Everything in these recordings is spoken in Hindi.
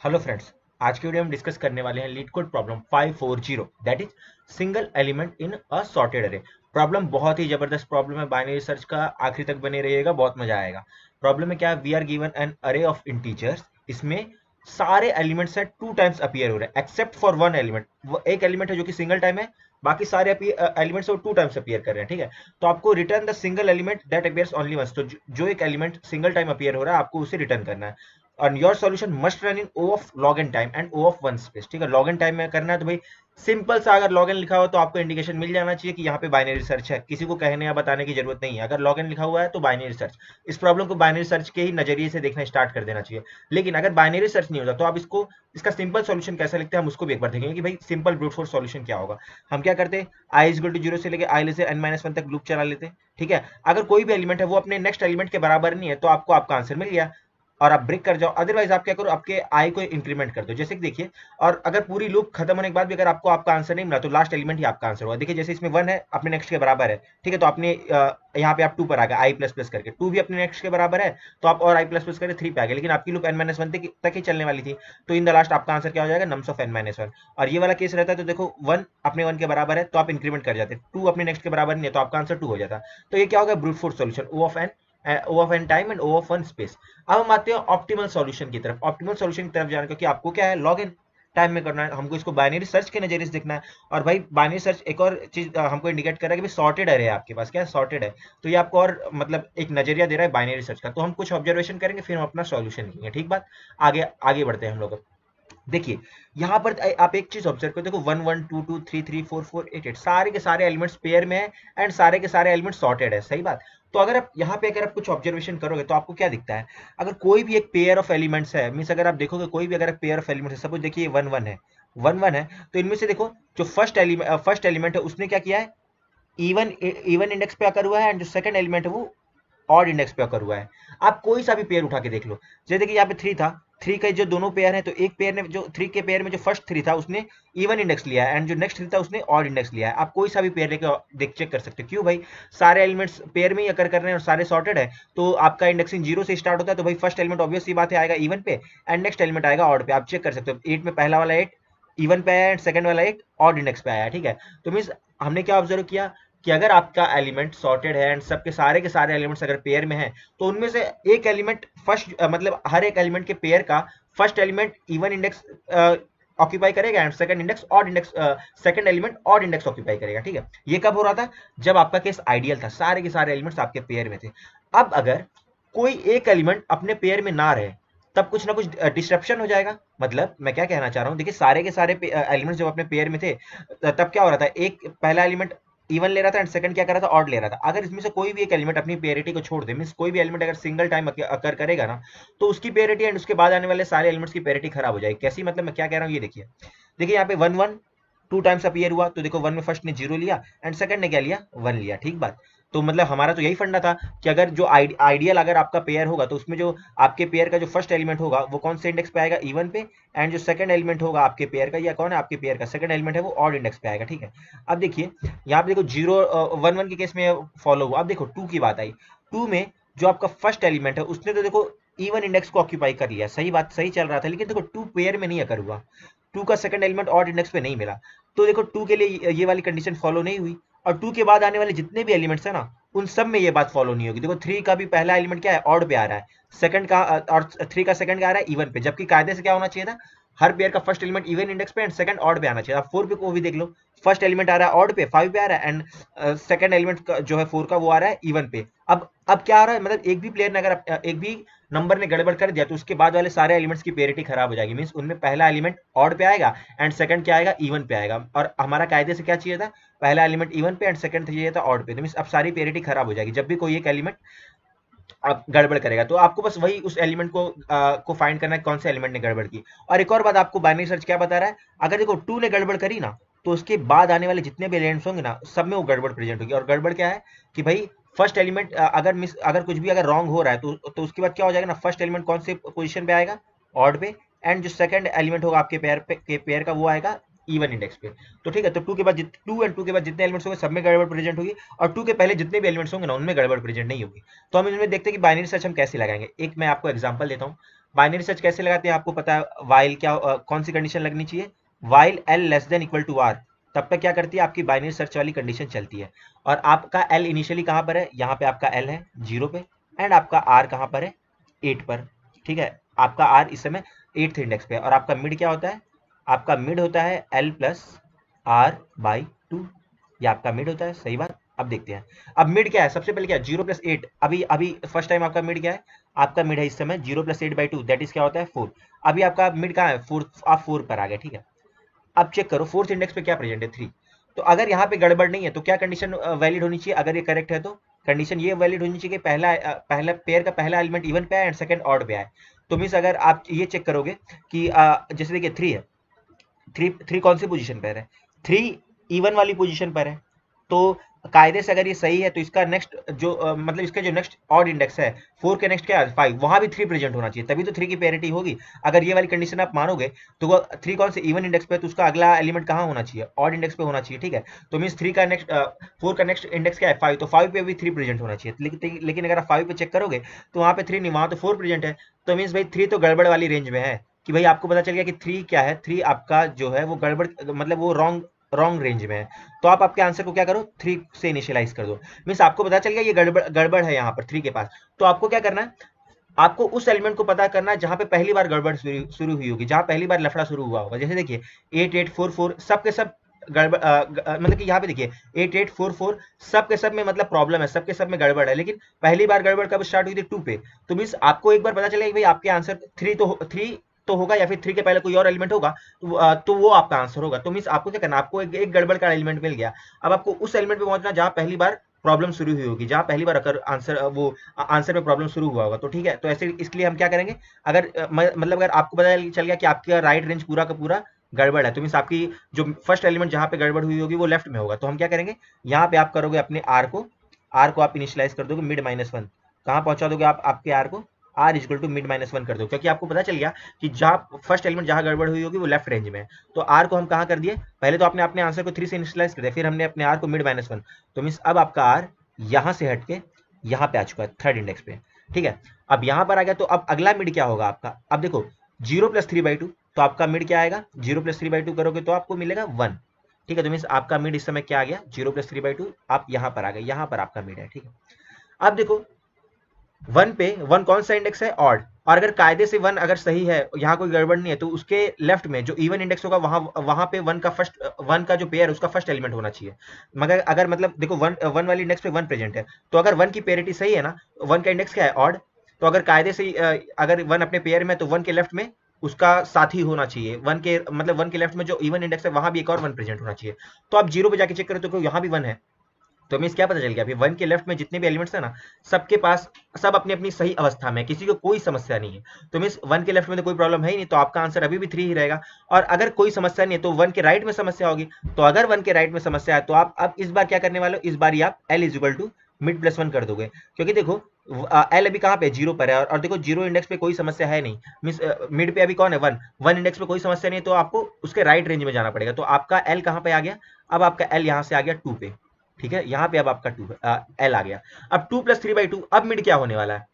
हेलो फ्रेंड्स, आज की वीडियो में डिस्कस करने वाले हैं leet code problem 540 that is single element in a sorted अरे। प्रॉब्लम बहुत ही जबरदस्त प्रॉब्लम है, बाइनरी सर्च का आखिरी तक बने रहिएगा, बहुत मजा आएगा। प्रॉब्लम में क्या है, वी आर गिवन एन अरे ऑफ इंटीजर्स। इसमें सारे एलिमेंट्स हैं टू टाइम्स अपीयर हो रहे हैं एक्सेप्ट फॉर वन एलिमेंट। वो एक एलिमेंट है जो कि सिंगल टाइम है, बाकी सारे एलिमेंट्स वो टू टाइम्स अपीयर कर रहे हैं। ठीक है, तो आपको return the single element that appears only once. तो जो एक एलिमेंट सिंगल टाइम अपीयर हो रहा है आपको उसे रिटर्न करना है। और your solution must run in O of log n time and O of one space. ठीक है, लॉग एन टाइम में करना है तो भाई सिंपल सा, अगर लॉग एन लिखा हुआ तो आपको इंडिकेशन मिल जाना चाहिए कि यहाँ पे बाइनरी सर्च है, किसी को कहने या बताने की जरूरत नहीं है। अगर लॉग एन लिखा हुआ है तो बाइनरी सर्च, इस प्रॉब्लम को बाइनरी सर्च के ही नजरिए से देखना स्टार्ट कर देना चाहिए। लेकिन अगर बाइनरी सर्च नहीं होता तो आप इसको, इसका सिंपल सॉल्यूशन कैसे लिखते हैं हम उसको भी एक बार देखेंगे कि भाई सिंपल ब्रूट फोर्स सॉल्यूशन क्या होगा। हम क्या करते हैं, I is equal to zero से लेकर आई लेस एन माइनस वन तक लूप चला लेते हैं। ठीक है, अगर कोई भी एलिमेंट है वो अपने नेक्स्ट एलिमेंट के बराबर नहीं है तो आपको आपका आंसर मिल गया और आप ब्रेक कर जाओ। अदरवाइज आप क्या करो, आपके आई को इंक्रीमेंट कर दो, जैसे कि देखिए। और अगर पूरी लूप खत्म होने के बाद भी अगर आपको आपका आंसर नहीं मिला तो लास्ट एलिमेंट ही आपका आंसर होगा। देखिए जैसे इसमें वन है अपने नेक्स्ट के बराबर है, ठीक है, तो आपने यहाँ पे आप टू पर आ गए आई प्लस प्लस करके, टू भी अपने नेक्स्ट के बराबर है तो आप और आई प्लस प्लस करके थ्री पे आ गए। लेकिन आपकी लूप एन माइनस वन तक ही चलने वाली थी, तो इन द लास्ट आपका आंसर क्या हो जाएगा, nums of n minus one. और ये वाला केस रहता है तो देखो वन अपने वन के बराबर है तो आप इंक्रीमेंट कर जाते, टू अपने नेक्स्ट के बराबर नहीं है तो आपका आंसर टू हो जाता। तो ये क्या होगा, brute force solution O of n, O of n time and O of one space. अब हम आते हैं ऑप्टिमल सॉल्यूशन की तरफ। ऑप्टिमल सॉल्यूशन की तरफ जाने क्योंकि आपको क्या है, लॉग इन टाइम में करना है, हमको इसको बाइनरी सर्च के नजरिए से देखना है। और भाई बाइनरी सर्च एक और चीज हमको इंडिकेट कर रहा है कि भाई सॉर्टेड अरे है आपके पास, क्या है सॉर्टेड है, तो ये आपको और मतलब एक नजरिया दे रहा है बाइनरी सर्च का। तो हम कुछ ऑब्जर्वेशन करेंगे फिर हम अपना सॉल्यूशन लिखेंगे, ठीक बात। आगे आगे बढ़ते हैं हम लोग। देखिए यहाँ पर आप एक चीज ऑब्जर्व करो, देखो one one two two three three four four eight eight, सारे के सारे एलिमेंट्स पेयर में है एंड सारे के सारे एलिमेंट्स सॉर्टेड है, सही बात। तो अगर आप यहाँ पे अगर आप कुछ ऑब्जर्वेशन करोगे तो आपको क्या दिखता है, अगर कोई भी एक पेयर ऑफ एलिमेंट्स है, मीन्स अगर आप देखोगे कोई भी अगर पेयर ऑफ एलिमेंट्स है, सपोज देखिए वन वन है, वन वन है, तो इनमें से देखो जो फर्स्ट एलिमेंट है उसने क्या किया है, इवन इवन इंडेक्स पे आकर हुआ है, एंड जो सेकंड एलिमेंट है वो ऑड इंडेक्स पे अकर हुआ है। आप कोई सा भी पेयर उठा के देख लो, जैसे देखिए यहाँ पे थ्री था, थ्री के जो दोनों पेयर हैं तो एक पेयर ने, जो थ्री के पेयर में जो फर्स्ट थ्री था उसने इवन इंडेक्स लिया है एंड जो नेक्स्ट थ्री था उसने ऑड इंडेक्स लिया है। आप कोई सा भी पेयर लेके देख चेक कर सकते हो, क्यों भाई सारे एलिमेंट्स पेयर में ही अकर कर रहे हैं और सारे सॉर्टेड है, तो आपका इंडेक्सिंग जीरो से स्टार्ट होता है, तो भाई फर्स्ट एलिमेंट ऑब्वियसली बात है आएगा इवन पे एंड नेक्स्ट एलिमेंट आएगा ऑड पे। आप चेक कर सकते हो, एट में पहला वाला एट इवन पे आया एंड सेकंड वाला एट ऑड इंडेक्स पे आया, ठीक है। तो मीन्स हमने क्या ऑब्जर्व किया कि अगर आपका एलिमेंट सॉर्टेड है एंड सबके सारे के सारे एलिमेंट्स अगर पेयर में है तो उनमें से एक एलिमेंट फर्स्ट मतलब हर एक एलिमेंट के पेयर का first element even index occupy करेगा and second index odd index, second element odd index occupy करेगा, ठीक है। ये कब हो रहा था, जब आपका केस आइडियल था, सारे के सारे एलिमेंट्स आपके पेयर में थे। अब अगर कोई एक एलिमेंट अपने पेयर में ना रहे तब कुछ ना कुछ डिस्ट्रप्शन हो जाएगा। मतलब मैं क्या कहना चाह रहा हूँ, देखिए सारे के सारे एलिमेंट्स जब अपने पेयर में थे तब क्या हो रहा था, एक पहला एलिमेंट इवन ले रहा था एंड सेकंड क्या कर रहा था, ऑड ले रहा था। अगर इसमें से कोई भी एक एलिमेंट अपनी पेरिटी को छोड़ दे, मींस कोई भी एलिमेंट अगर सिंगल टाइम अकर करेगा ना तो उसकी पेरिटी एंड उसके बाद आने वाले सारे एलिमेंट्स की पेरिटी खराब हो जाएगी। कैसी, मतलब मैं क्या कह रहा हूँ ये देखिए। देखिए यहाँ पे one one two times appear हुआ तो देखो वन में फर्स्ट ने जीरो लिया एंड सेकंड ने क्या लिया, वन लिया, ठीक बात। तो मतलब हमारा तो यही फंडा था कि अगर जो आइडियल अगर आपका पेयर होगा तो उसमें जो आपके पेयर का जो फर्स्ट एलिमेंट होगा वो कौन से इंडेक्स पे आएगा, इवन पे, एंड जो सेकंड एलिमेंट होगा आपके पेयर का, या कौन है आपके पेयर का सेकंड एलिमेंट है वो ऑड इंडेक्स पे आएगा, ठीक है। अब देखिए यहाँ पे देखो जीरो वन वन के केस में फॉलो हुआ। अब देखो टू की बात आई, टू में जो आपका फर्स्ट एलिमेंट है उसने तो देखो इवन इंडेक्स को ऑक्यूपाई कर लिया, सही बात, सही चल रहा था, लेकिन देखो टू पेयर में नहीं अकर हुआ, टू का सेकंड एलिमेंट ऑड इंडेक्स पे नहीं मिला, तो देखो टू के लिए ये वाली कंडीशन फॉलो नहीं हुई। और टू के बाद आने वाले जितने भी एलिमेंट्स है ना उन सब में ये बात फॉलो नहीं होगी। देखो थ्री का भी पहला एलिमेंट क्या है, ऑड पे आ रहा है, सेकंड का और थ्री का सेकंड का आ रहा है इवन पे, जबकि कायदे से क्या होना चाहिए था, हर पेयर का फर्स्ट एलिमेंट इवन इंडेक्स पे एंड सेकंड ऑड पे आना चाहिए। आप फोर पे को भी देख लो, फर्स्ट एलिमेंट आ रहा है ऑड पे, फाइव पे आ रहा है एंड सेकंड एलिमेंट जो है फोर का वो आ रहा है इवन पे। अब क्या आ रहा है, मतलब एक भी प्लेयर ने अगर एक भी नंबर ने गड़बड़ कर दिया तो उसके बाद वाले सारे एलिमेंट्स की पेरिटी खराब हो जाएगी। मींस उनमें पहला एलिमेंट ऑड पे आएगा एंड सेकंड क्या आएगा, इवन पे आएगा। और हमारा कायदे से क्या चाहिए था, पहला एलिमेंट इवन पे एंड सेकंड चाहिए था ऑड पे, तो मींस अब सारी पेरिटी खराब हो जाएगी जब भी कोई एक एलिमेंट आप गड़बड़ करेगा। तो आपको बस वही उस एलिमेंट को फाइंड करना है कौन से एलिमेंट ने गड़बड़ की। और एक और बात आपको बाइनरी सर्च क्या बता रहा है, अगर देखो टू ने गड़बड़ करी ना तो उसके बाद आने वाले जितने भी एलिमेंट्स होंगे ना सब में वो गड़बड़ प्रेजेंट होगी। और गड़बड़ क्या है कि भाई फर्स्ट एलिमेंट अगर कुछ भी अगर रॉन्ग हो रहा है तो उसके बाद क्या हो जाएगा ना, फर्स्ट एलिमेंट कौन से पोजीशन पे आएगा, ऑड पे, एंड जो सेकंड एलिमेंट होगा आपके पेयर का वो आएगा इवन इंडेक्स पे। तो ठीक है, तो टू के बाद टू एंड टू के बाद जितने एलिमेंट्स होंगे सब में गड़बड़ प्रेजेंट होगी और टू के पहले जितने भी एलिमेंट्स होंगे ना उनमें गड़बड़ प्रेजेंट नहीं होगी। तो हम इसमें देखते हैं कि बाइनरी सर्च हम कैसे लगाएंगे। एक मैं आपको एग्जांपल देता हूँ। बाइनरी सर्च कैसे लगाते हैं आपको पता है, वाइल क्या कौन सी कंडीशन लगनी चाहिए, while L less than equal to R, तब तक क्या करती है आपकी बाइनरी सर्च वाली कंडीशन चलती है। और आपका एल इनिशियली कहाँ पर है, यहाँ पे आपका एल है 0 पे, एंड आपका आर कहाँ पर है 8 पर, ठीक है। आपका आर इस समय 8th इंडेक्स पे है, और आपका मिड क्या होता है, आपका मिड होता है एल प्लस आर बाई 2, ये आपका मिड होता है, सही बात। अब देखते हैं, अब मिड क्या है, सबसे पहले क्या है 0 + 8, अभी अभी फर्स्ट टाइम आपका मिड क्या है, आपका मिड है इस समय 0 + 8/2, दैट इज क्या होता है 4। अभी आपका मिड कहाँ है 4, आप 4 पर आ गए, ठीक है। अब चेक करो 4th इंडेक्स पे क्या प्रेजेंट है 3, तो अगर यहाँ पे गड़बड़ नहीं है तो क्या कंडीशन वैलिड होनी चाहिए, अगर ये करेक्ट है तो कंडीशन ये वैलिड होनी चाहिए कि पहला पेयर का पहला एलिमेंट इवन पे आए एंड सेकंड ऑड पे आए। तो मीन्स अगर आप ये चेक करोगे कि जैसे देखिए 3 है, थ्री कौन सी पोजीशन पर है, 3 इवन वाली पोजीशन पर है, तो कायदे से अगर ये सही है तो इसका नेक्स्ट जो मतलब इसका जो नेक्स्ट ऑड इंडेक्स है 4 के नेक्स्ट क्या है 5, वहां भी 3 प्रेजेंट होना चाहिए, तभी तो 3 की पेरिटी होगी। अगर ये वाली कंडीशन आप मानोगे तो वो 3 कौन से इवन इंडेक्स पे है, तो उसका अगला एलिमेंट कहाँ होना चाहिए, ऑड इंडेक्स पे होना चाहिए, ठीक है। तो मीन्स 3 का नेक्स्ट 4 का नेक्स्ट इंडेक्स क्या है 5, तो 5 पे भी 3 प्रेजेंट होना चाहिए, लेकिन अगर आप 5 पे चेक करोगे तो वहां पे 3 नहीं, वहां तो 4 प्रेजेंट है। तो मीन्स भाई 3 तो गड़बड़ वाली रेंज में है, कि भाई आपको पता चल गया कि 3 क्या है, 3 आपका जो है वो गड़बड़ मतलब वो रॉन्ग रॉन्ग रेंज में है। तो आप आपके आंसर को क्या करो 3 से इनिशियलाइज कर दो, मीन्स आपको पता चल गया ये गड़बड़ गड़बड़ है यहाँ पर 3 के पास। तो आपको क्या करना है, आपको उस एलिमेंट को पता करना है जहां पे पहली बार गड़बड़ शुरू हुई होगी, जहां पहली बार लफड़ा शुरू हुआ होगा। जैसे देखिए 8844 सब के सब गड़बड़ मतलब कि यहाँ पे देखिए 8844 सब के सब में मतलब प्रॉब्लम है, सबके सब में गड़बड़ है, लेकिन पहली बार गड़बड़ कब स्टार्ट हुई थी 2 पे। तो मीन्स आपको एक बार पता चलेगा कि भाई आपके आंसर 3 तो होगा, या फिर 3 के पहले कोई और एलिमेंट होगा, तो वो आपका आंसर होगा। तो मीन्स आपको क्या करना है, आपको एक गड़बड़ का एलिमेंट मिल गया, अब आपको उस एलिमेंट पे पहुंचना जहां पहली बार प्रॉब्लम शुरू हुई होगी, जहां पहली बार अगर आंसर वो आंसर में प्रॉब्लम शुरू हुआ होगा, तो ठीक है। तो ऐसे इसलिए हम क्या करेंगे, अगर मतलब अगर आपको पता चल गया कि आपका राइट रेंज पूरा का पूरा गड़बड़ है, तो मीन्स आपकी जो फर्स्ट एलिमेंट जहां पे गड़बड़ हुई होगी वो लेफ्ट में होगा, तो हम क्या करेंगे, यहाँ पे आप करोगे अपने आर को आप इनिशियलाइज कर दोगे मिड -1, कहाँ पहुंचा दोगे आप आपके आर को, आर इक्वल टू मिड -1 कर दो, क्योंकि आपको पता चल गया कि जहाँ फर्स्ट एलिमेंट जहां गड़बड़ हुई होगी वो लेफ्ट रेंज में है। तो आर को हम कहाँ कर दिए, पहले तो आपने अपने आंसर को 3 से इनिशियलाइज कर दिया, फिर हमने अपने आर को मिड -1, तो मीन्स अब आपका आर यहाँ से हट के यहाँ पे आ चुका है 3rd इंडेक्स पे, ठीक है। अब यहाँ पर आ गया, तो अब अगला मिड क्या होगा आपका, अब देखो 0 + 3/2, तो आपका मिड क्या आएगा, 0 + 3/2 करोगे तो आपको मिलेगा 1, ठीक है। तो मीन्स आपका मिड इस समय क्या आ गया 0 + 3/2, आप यहाँ पर आ गए, यहाँ पर आपका मिड है, ठीक है। अब देखो 1 पे 1 कौन सा इंडेक्स है ऑड, और अगर कायदे से 1 अगर सही है, यहाँ कोई गड़बड़ नहीं है, तो उसके लेफ्ट में जो इवन इंडेक्स होगा वहां वहां पे 1 का जो पेयर उसका फर्स्ट एलिमेंट होना चाहिए। मगर अगर मतलब देखो 1 वाली इंडेक्स पे 1 प्रेजेंट है, तो अगर 1 की पेरिटी सही है ना, 1 का इंडेक्स क्या है ऑड, तो अगर कायदे से अगर 1 अपने पेयर में, तो 1 के लेफ्ट में उसका साथी होना चाहिए, 1 के मतलब 1 के लेफ्ट में जो इवन इंडेक्स है वहां भी एक और 1 प्रेजेंट होना चाहिए। तो आप 0 पे जाके चेक करो तो यहाँ भी 1 है, तो मीन्स क्या पता चल गया अभी 1 के लेफ्ट में जितने भी एलिमेंट्स है ना, सबके पास सब अपनी अपनी सही अवस्था में, किसी को कोई समस्या नहीं है। तो मीन्स 1 के लेफ्ट में तो कोई प्रॉब्लम है ही नहीं, तो आपका आंसर अभी भी 3 ही रहेगा। और अगर कोई समस्या नहीं है तो 1 के राइट में समस्या होगी, तो अगर 1 के राइट में समस्या है तो आप अब इस बार क्या करने वाले हो, इस बार आप L is equal to mid +1 कर दोगे, क्योंकि देखो एल अभी कहाँ पे 0 पर है, और देखो 0 इंडेक्स पे कोई समस्या है नहीं, मीन्स मिड पे अभी कौन है 1 इंडेक्स पे कोई समस्या नहीं है, तो आपको उसके राइट रेंज में जाना पड़ेगा। तो आपका एल कहाँ पे आ गया, अब आपका एल यहाँ से आ गया 2 पे, ठीक है। यहाँ पे अब आपका 2 एल आ गया। अब 2 + 3/2, अब मिड क्या होने वाला है,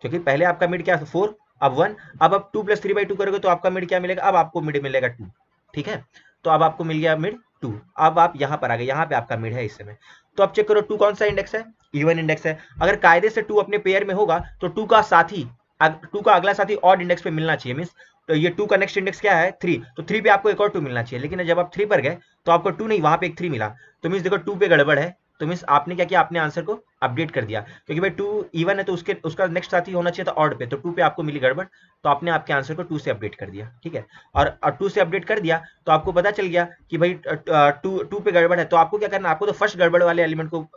क्योंकि पहले आपका मिड क्या था 4, अब 1, अब आप 2 + 3/2 करोगे तो आपका मिड क्या मिलेगा, अब आपको मिड मिलेगा 2, ठीक है। तो अब आपको मिल गया मिड 2, अब आप यहाँ पर आ गए, यहाँ पे आपका मिड है इस समय। तो अब चेक करो 2 कौन सा इंडेक्स है, इवन इंडेक्स है। अगर कायदे से 2 अपने पेयर में होगा तो 2 का साथी 2 का अगला साथी ऑड इंडेक्स पे मिलना चाहिए, मीन्स तो ये 2 का नेक्स्ट इंडेक्स क्या है 3, तो 3 पे आपको एक और 2 मिलना चाहिए, लेकिन जब आप 3 पर गए तो आपको 2 नहीं, वहां पे एक 3 मिला, तो मीन्स देखो 2 पे गड़बड़ है। तो मीन्स आपने क्या किया, अपने आंसर को अपडेट कर दिया, क्योंकि भाई 2 इवन है तो उसका नेक्स्ट साथी होना चाहिए था ऑड पे, तो 2 पे आपको मिली गड़बड़, तो आपने आपके आंसर को 2 से अपडेट कर दिया, ठीक है। और 2 से अपडेट कर दिया तो आपको पता चल गया कि भाई 2 पे गड़बड़ है, तो आपको क्या करना है, आपको तो फर्स्ट गड़बड़ वाले एलिमेंट को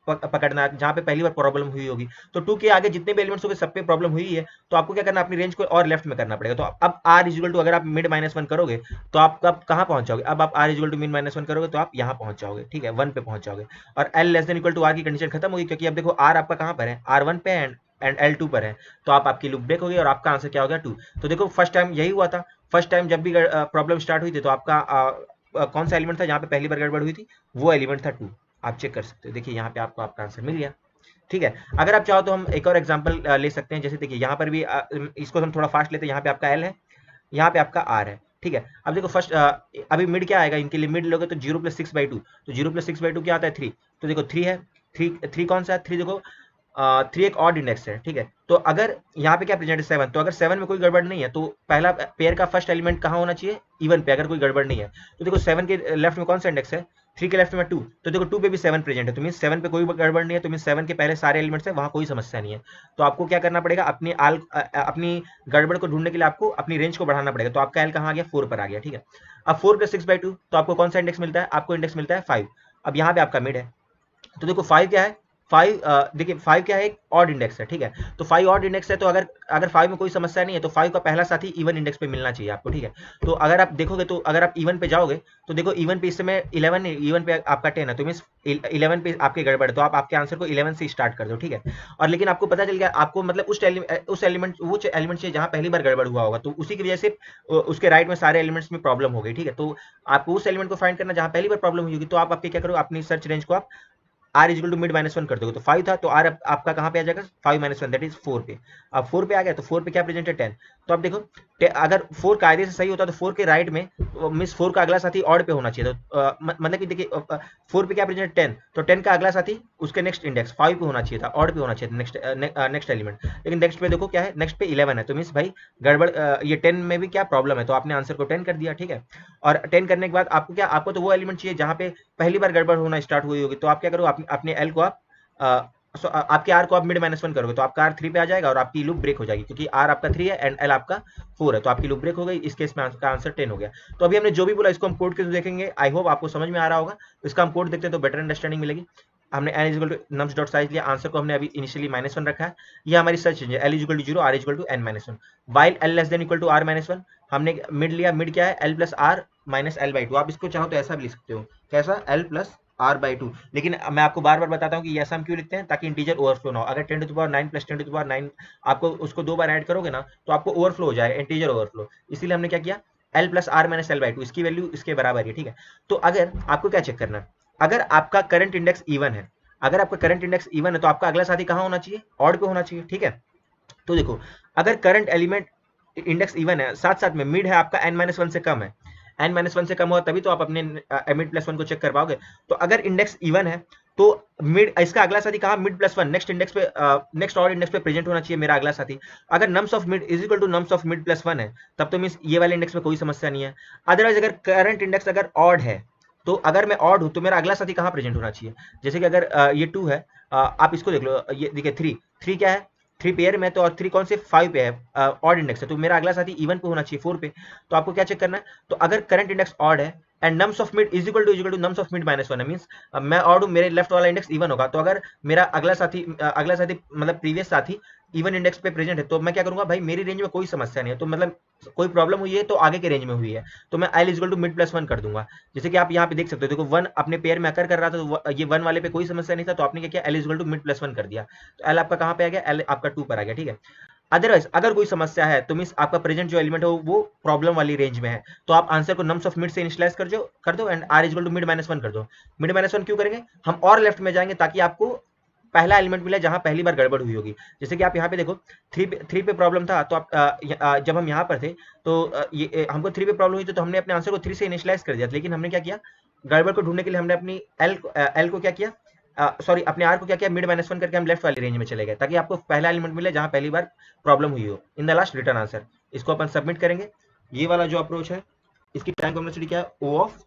पकड़ना है जहां पे पहली बार प्रॉब्लम हुई होगी। तो 2 के आगे जितने भी एलिमेंट्स होंगे सब पे प्रॉब्लम हुई है, तो आपको क्या करना है, अपनी रेंज को और लेफ्ट में करना पड़ेगा। तो अब आर इक्वल टू अगर आप मिड -1 करोगे तो आप कब कहाँ पहुंच जाओगे, अब आप आर इक्वल टू मिड -1 करोगे तो आप यहाँ पहुंच जाओगे, ठीक है, 1 पे पहुंच जाओगे। और L less than equal to R की कंडीशन खत्म होगी, क्योंकि अब देखो आर आपका कहाँ पर है, आर 1 पे एंड एल 2 पर है, तो आप आपकी लूप ब्रेक होगी और आपका आंसर क्या हो गया 2। तो देखो फर्स्ट टाइम यही हुआ था, फर्स्ट टाइम जब भी प्रॉब्लम स्टार्ट हुई थी तो आपका कौन सा एलिमेंट था जहाँ पे पहली बार गड़बड़ हुई थी, वो एलिमेंट था 2। आप चेक कर सकते हो, देखिए यहाँ पे आपको आपका आंसर मिल गया, ठीक है। अगर आप चाहो तो हम एक और एग्जांपल ले सकते हैं, जैसे देखिए यहाँ पर भी इसको हम थोड़ा फास्ट लेते हैं। यहाँ पे आपका एल है, यहाँ पे आपका आर है, ठीक है। अब देखो फर्स्ट अभी मिड क्या आएगा, इनके लिए मिड लोगे तो 0 + 6/2, तो 0 + 6/2 क्या आता है 3, तो देखो 3 है, 3 कौन सा है 3, देखो 3 एक ऑड इंडेक्स है, ठीक है। तो अगर यहाँ पे क्या प्रेजेंट है 7, तो अगर 7 में कोई गड़बड़ नहीं है तो पहला पेयर का फर्स्ट एलिमेंट कहाँ होना चाहिए, इवन पे, अगर कोई गड़बड़ नहीं है। तो देखो 7 के लेफ्ट में कौन सा इंडेक्स है, 3 के लेफ्ट में 2, तो देखो 2 पे भी 7 प्रेजेंट है, तो मीन 7 पे कोई गड़बड़ नहीं है, तो मीन 7 के पहले सारे एलिमेंट्स है, वहां कोई समस्या नहीं है। तो आपको क्या करना पड़ेगा, अपनी गड़बड़ को ढूंढने के लिए आपको अपनी रेंज को बढ़ाना पड़ेगा। तो आपका एल कहाँ आ गया, 4 पर आ गया, ठीक है। अब 4 + 6/2, तो आपको कौन सा इंडेक्स मिलता है, आपको इंडेक्स मिलता है 5। अब यहाँ पे आपका मिड है, तो देखो 5 क्या है, 5 देखिए 5 क्या है, एक ऑड इंडेक्स है, ठीक है। तो 5 ऑड इंडेक्स है, तो अगर अगर 5 में कोई समस्या नहीं है तो 5 का पहला साथी इवन इंडेक्स पे मिलना चाहिए आपको, ठीक है। तो अगर आप देखोगे, तो अगर आप इवन पे जाओगे तो देखो इवन पे इस समय 11 नहीं, इवन पे आपका 10 है, तो मीन्स 11 पे आपके गड़बड़ है, तो आप आपके आंसर को 11 से स्टार्ट कर दो, ठीक है। और लेकिन आपको पता चल गया, आपको मतलब उस एलिमेंट वो एलिमेंट चाहिए जहां पहली बार गड़बड़ हुआ होगा, तो उसी की वजह से उसके राइट में सारे एलिमेंट्स में प्रॉब्लम हो गई, ठीक है। तो आपको उस एलिमेंट को फाइंड करना जहां पहली बार प्रॉब्लम हुई होगी। तो आप आपके क्या करो, अपनी सर्च रेंज को आप आर इजिकल टू मिड -1 कर दोगे, तो 5 था, तो आर आपका कहाँ पे आ जाएगा, 5 - 1, दैट इज 4 पे। अब 4 पे आ गया, तो 4 पे क्या प्रेजेंट है 10। तो अब देखो अगर 4 कायदे से सही होता तो 4 के राइट में मीन्स 4 का अगला साथी ऑड पे होना चाहिए, तो मतलब कि देखिए 4 पे क्या प्रेजेंट 10, तो 10 का अगला साथी उसके नेक्स्ट इंडेक्स 5 पे होना चाहिए था, ऑड पे होना चाहिए था नेक्स्ट एलिमेंट। लेकिन नेक्स्ट पे देखो क्या है, नेक्स्ट पे 11 है, तो मीन्स भाई गड़बड़, ये 10 में भी क्या प्रॉब्लम है, तो आपने आंसर को 10 कर दिया, ठीक है। और 10 करने के बाद आपको क्या, आपको तो वो एलिमेंट चाहिए जहाँ पे पहली बार गड़बड़ होना स्टार्ट हुई होगी। तो आप क्या करो, अपने एल को आप आपके आर को आप मिड -1 करोगे, तो आपका आर 3 पे आ जाएगा और आपकी लूप ब्रेक हो जाएगी, क्योंकि आर आपका 3 है एंड एल आपका 4 है, तो आपकी लूप ब्रेक हो गई। इस केस में आपका आंसर 10 हो गया। तो अभी हमने जो भी बोला इसको हम कोड के थ्रू देखेंगे, आई होप आपको समझ में आ रहा होगा। इसका हम कोड देखते हैं तो बेटर अंडरस्टैंडिंग मिलेगी। हमने n equal to nums dot size लिया, आंसर को हमने अभी इनिशियली -1 रखा है। ये हमारी सर्च रेंज है, l equal to 0, r equal to n -1। While l less than equal to r -1, हमने मिड लिया, मिड क्या है l plus R minus l by 2। आप इसको चाहो तो ऐसा भी लिख सकते हो, कैसा, l प्लस r/2। लेकिन मैं आपको बार बार बताता हूँ कि ऐसा हम क्यों लिखते हैं, ताकि इंटीजर ओवरफ्लो ना हो। अगर 10⁻9 प्लस 10⁻9 आपको उसको 2 बार ऐड करोगे ना, तो आपको ओवरफ्लो हो जाएगा, इंटीजर ओवरफ्लो। इसीलिए हमने क्या किया, l plus R minus l/2, इसकी वैल्यू इसके बराबर है, ठीक है। तो अगर आपको क्या चेक करना है, अगर आपका करंट इंडेक्स इवन है, अगर आपका करंट इंडेक्स इवन है तो आपका अगला साथी कहाँ होना चाहिए, ऑड पे होना चाहिए, ठीक है। तो देखो अगर करंट एलिमेंट इंडेक्स इवन है, साथ साथ में मिड है आपका n-1 से कम है, n-1 से कम हुआ तभी तो आप अपने मिड +1 को चेक कर पाओगे। तो अगर इंडेक्स इवन है तो मिड, इसका अगला साथी कहाँ, मिड +1 नेक्स्ट इंडेक्स पे, नेक्स्ट ऑड इंडेक्स पे प्रेजेंट होना चाहिए मेरा अगला साथी। अगर nums of mid is equal to nums of mid +1 है, तब तो मींस ये वाले इंडेक्स में कोई समस्या नहीं है। अदरवाइज अगर करंट इंडेक्स अगर ऑड है, तो अगर मैं ऑड हूं तो मेरा अगला साथी कहाँ प्रेजेंट होना चाहिए। जैसे कि अगर ये 2 है, आप इसको देख लो, ये देखिए 3 क्या है, 3 पेयर में, तो और 3 कौन से 5 पे है, ऑड इंडेक्स है, तो मेरा अगला साथी इवन पे होना चाहिए 4 पे। तो आपको क्या चेक करना है, तो अगर करंट इंडेक्स ऑड है and nums of mid is equal to nums of mid -1 है, मींस मैं ऑड हूं, मेरे लेफ्ट वाला इंडेक्स इवन होगा। तो अगर मेरा अगला साथी मतलब प्रीवियस साथी इवन इंडेक्स पे प्रेजेंट है, तो मैं क्या करूंगा, भाई मेरी रेंज में कोई समस्या नहीं है, तो मतलब कोई प्रॉब्लम हुई है तो आगे के रेंज में हुई है, तो मैं l इक्वल टू मिड +1 कर दूंगा। जैसे कि आप यहाँ पे देख सकते हो, देखो 1 अपने पेयर में अकर कर रहा था, तो ये 1 वाले पे कोई समस्या नहीं था, तो आपने क्या किया, l इक्वल टू मिड +1 कर दिया, तो l आपका कहाँ पे आ गया, l आपका 2 पर आ गया, ठीक है। अदरवाइज अगर कोई समस्या है तो मींस आपका प्रेजेंट जो एलिमेंट है वो प्रॉब्लम वाली रेंज में है, तो आप आंसर को नम्स ऑफ मिड से इनिशियलाइज कर दो and r equal to mid -1 कर दो। मिड -1 क्यों करेंगे, हम और लेफ्ट में जाएंगे ताकि आपको पहला एलिमेंट मिला जहां पहली बार गड़बड़ हुई होगी। जैसे कि आप यहाँ पे देखो 3 पे प्रॉब्लम था, तो आप जब हम यहाँ पर थे तो हमको 3 पे प्रॉब्लम हुई, तो हमने अपने आंसर को 3 से इनिशियलाइज कर दिया, लेकिन हमने क्या किया, गड़बड़ को ढूंढने के लिए हमने अपनी एल को क्या किया, सॉरी अपने आर को क्या किया, मिड -1 करके हम लेफ्ट वाली रेंज में चले गए, ताकि आपको पहला एलिमेंट मिले जहां पहली बार प्रॉब्लम हुई हो। इन द लास्ट रिटर्न आंसर, इसको अपन सबमिट करेंगे। ये वाला जो अप्रोच है, इसकी टाइम कॉम्प्लेक्सिटी क्या है, O ऑफ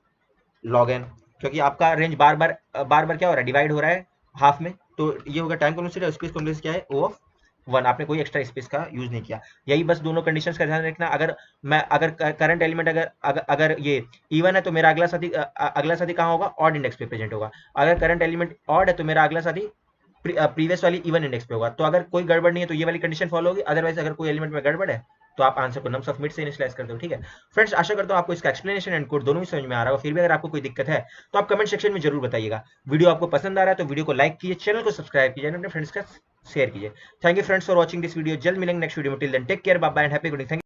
log n, क्योंकि आपका रेंज बार बार क्या हो रहा है, डिवाइड हो रहा है हाफ में, तो ये होगा टाइम कॉम्प्लेक्सिटी। उसकी कॉम्प्लेक्सिटी क्या है, O ऑफ 1, आपने कोई एक्स्ट्रा स्पेस का यूज नहीं किया। यही बस दोनों कंडीशंस का ध्यान रखना। अगर करंट एलिमेंट अगर ये इवन है तो मेरा अगला साथी कहाँ होगा, ऑड इंडेक्स पे प्रेजेंट होगा। अगर करंट एलिमेंट ऑड है तो मेरा अगला साथी प्रीवियस वाली इवन इंडेक्स पे होगा। तो अगर कोई गड़बड़ नहीं है तो ये वाली कंडीशन फॉलो होगी, अदरवाइज अगर कोई एलिमेंट में गड़बड़ है तो आप आंसर को नम्स ऑफ मिड से इनिशियलाइज कर दो, ठीक है। फ्रेंड्स आशा करता हूं आपको इसका एक्सप्लेनेशन एंड कोड दोनों ही समझ में आ रहा होगा। फिर भी अगर आपको कोई दिक्कत है तो आप कमेंट सेक्शन में जरूर बताइएगा। वीडियो आपको पसंद आ रहा है तो वीडियो को लाइक कीजिए, चैनल को सब्सक्राइब कीजिए, अपने फ्रेंड्स का शेयर कीजिए। Thank you friends for watching this video. जल्द मिलेंगे नेक्स्ट वीडियो में, till then take care, bye bye and happy Gooding.